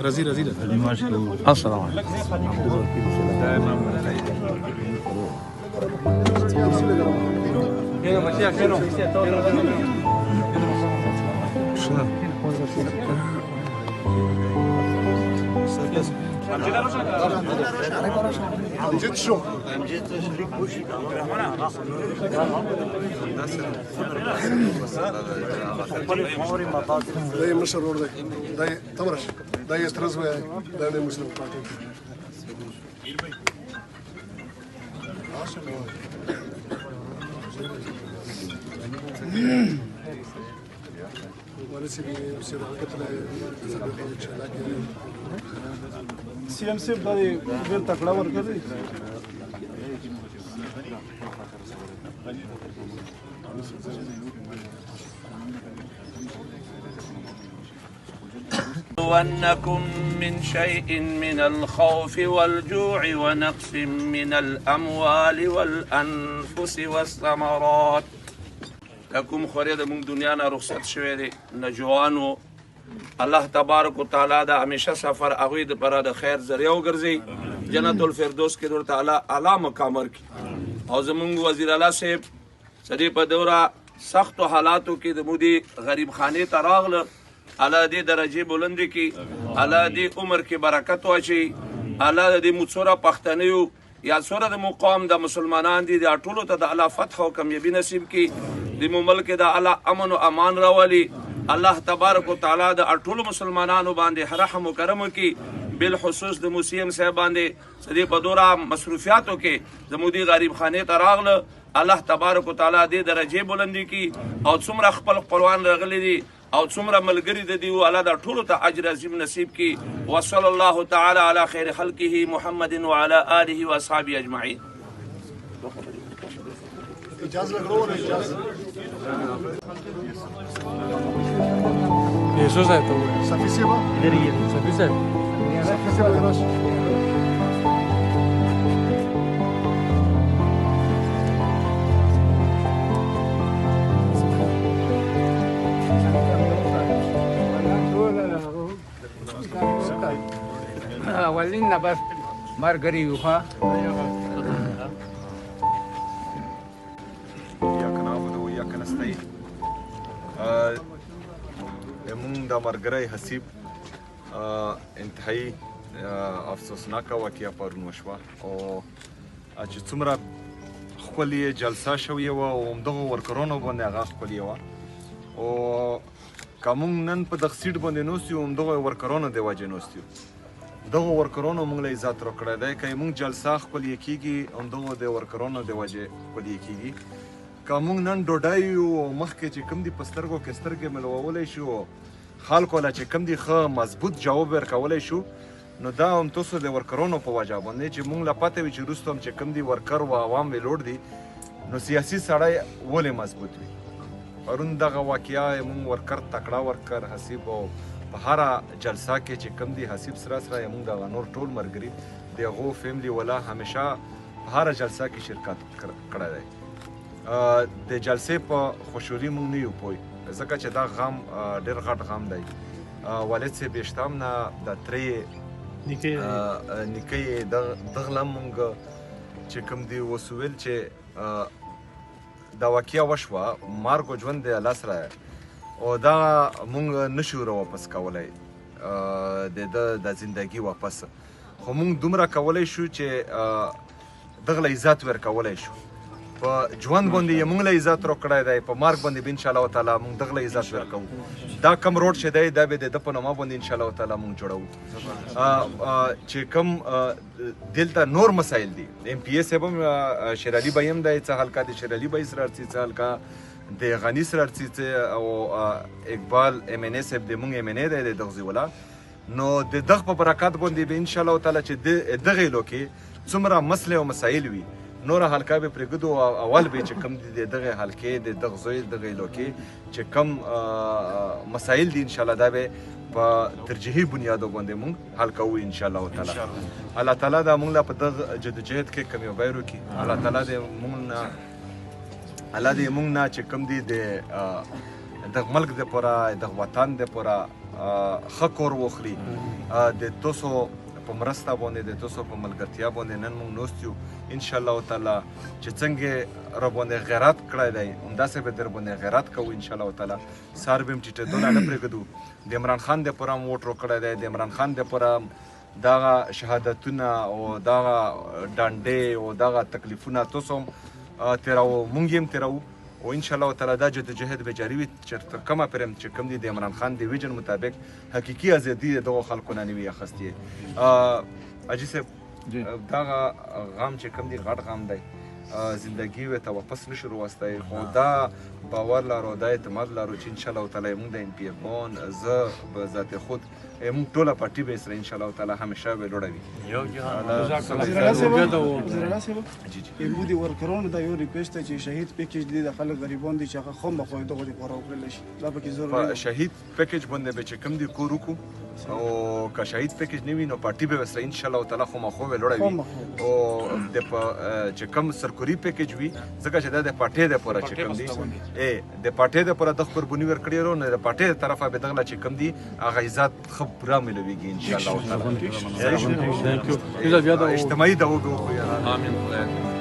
رزي السلام جيت شو؟ داي مشر ورده داي تمرش داي ترزوي داي مسلم सीएम से बड़ी फिर तकड़ा वर्क कर रही ونكم من شيء من الخوف والجوع ونقص من الأموال والأنفس والثمرات لكم خريد من دنيانا رخصت شوية نجوانو الله تبارک و تعالی دا همیشه سفر هغوی دپاره د خیر ذریعه وګرځي جنت الفردوس کې ورته اعلی مقام ورکړي او زمونږ وزیر اعلی صاحب سدې په دوره سختو حالاتو کې د مودي غریب خانې ته راغله الله دې درجې بلندې کړي الله دې عمر کې برکت واچوي الله دې موږ څوره پښتنیو یا څوره د مقام د مسلمانان دي دا ټولو ته د الله فتح او کامیابي نصیب کړي د ملک د الله امن او امان راولي الله تبارک و تعالی د ټولو مسلمانانو باندې رحم و کرم وکړي بالخصوص د موسیم صاحب باندې سدې په دوره مصروفیاتو کې زمودي غریب خانې ته راغله الله تبارک و تعالی دې درجې بلندې کړي او څومره خپلوان راغلي دي او څومره ملګري د دي الله د ټولو ته اجر عظیم نصیب کړي وصلی الله تعالی علی خیر خلقه محمد وعلى آله واصحابه اجمعین اجازه لګرو اجازه Eso es esto. سفيسيبا Satisfecho. سفيسيبا gracias ولينا بس مارغريوها إياك نعبد وإياك نستعين مونږ د مرګرۍ حسیب انتهایی افسوسناکه واقعه پرون وشوه او چې څومره ښکلې جلسه شوې وه او همدغو ورکرانو باندې هغه ښکلې وه او که مونږ نن په دغه سیټ باندې ناست یو همدغو ورکرانو د وجې ناست یو دغو ورکرانو مونږ له عزت راکړی دی که مونږ جلسه ښکلې کېږي همدغو د ورکرانو د وجې ښکلې کېږي که مونږ نن ډوډۍ یو مخکې چې کوم دي په سترګو کې سترګې ملوولی شو خلکو له چې کوم دي ښه مضبوط جواب ورکولی شو نو دا هم تاسو د ورکرانو په وجه باندې چې مونږ له پته وي چې وروسته هم چې کوم دي ورکر و عوام وی لوړ دي نو سیاسي سړی ولې مضبوط وي پرون دغه واقعه مونږ ورکر تکړه ورکر حسیب او په هره جلسه کې چې کوم دي حسیب سره سره مونږ دغه نور ټول ملګري د هغو فیملي والا همیشه په هره جلسه کې شرکت کړی دی د جلسې په خوشحالي مونږ نه یو پوه ځکه چې دا غم ډېر غټ غم دی والد صاحب یې شته هم نه د ترې نیکه یې دغله مونږ چې کوم دی اوس ویل چې دا واقعه وشوه مرګ او ژوند د الله سره او دا مونږ نشو راواپس کولی د زندګي واپس خو مونږ دومره کولی شو چې دغه له عزت ورکولی شو په ژوند باندې یې مونږ له عزت راکړی دی په مرګ باندې به انشاءالله تعالی مونږ دغه له عزت ورکوو دا کم روډ چې دی دا به د ده په نامه باندې انشاءالله تعالی مونږ جوړوو چې کوم دلته نور مسایل دي ایم پی اے صاحب هم شیر علي بهی هم دی څه حلقه د شیر علي بهی سره ارڅي څه حلقه د غني سره ارڅي څه او اقبال ایم این اے صاحب د مونږ ایم این اے دی د دغه ځای والا نو د دغه په برکت باندې به انشاءالله تعالی چې دغه علاقې څومره مسلې او مسایل وي نوره حلقه به پرېږدو اول به چې کوم دي د دغه حلقې د دغه ځای دغه علاقې چې کوم مسایل دي انشاءالله دا به په ترجیحي بنیادو باندې مونږ حل کوو انشاءالله تعالی الله تعالی دا مونږ له په دغه جدوجهد کې کامیابی وکړي الله تعالی دې مونږ نه چې کوم دي د د ملک د پوره د وطن د پوره ښه کور وخوري د تاسو په مرسته باندې د تاسو په ملګرتیا باندې نن موږ نوست یو انشاءالله تعالی چې څنګه را باندې غیرت کړی دی همداسې به در باندې غیرت کوو انشاءالله تعالی سهار به هم ټیټېدونه نه پرېږدو د عمران خان د پوره هم ووټ راکړی دی د عمران خان د پوره دغه شهادتونه او دغه ډانډې او دغه تکلیفونه تاسو هم تېروو موږ یې هم تېروو او انشاءالله تعالی دا جدوجهد به جاري وي چې تر کومه پورې چې کوم دي د عمران خان د ویژن مطابق حقیقي ازادي د دغو خلکو نه نه وي اخیستې حاجي صاحب دغه غم چې کوم دی غټ غم دی زندگی و ته واپس نشو راوستی خو دا باور لرو دا اعتماد لرو چې انشاءالله تعالی موږ د NPF بان زه به ذات خود موږ ټوله پارټي به سره انشاءالله تعالی همیشه به لوړه وي زرالا صاحب امو دي ورکرونو دا یو ریکوست چې شهید پیکیج دی د خلک غریبان دي چې هغه خو مخوي دغه دي غوړه وکړل شي دا پکې ضروري په شهید پیکیج باندې به چې کوم دي کور وکړو او که شهید پیکیج نه وي نو پارټي به سره انشاءالله تعالی خو مخو به لوړه وي او د چې کوم سرکوري پیکیج وي ځکه چې دا د پارټي د پوره چې کوم دي د پارټي د پوره د قرباني ورکړي ورو نه د پارټي د طرفه به دغه چې کوم دي هغه عزت خبره ملويږي ان شاء الله تعالی اجتماعي دعوه به وکړو آمين.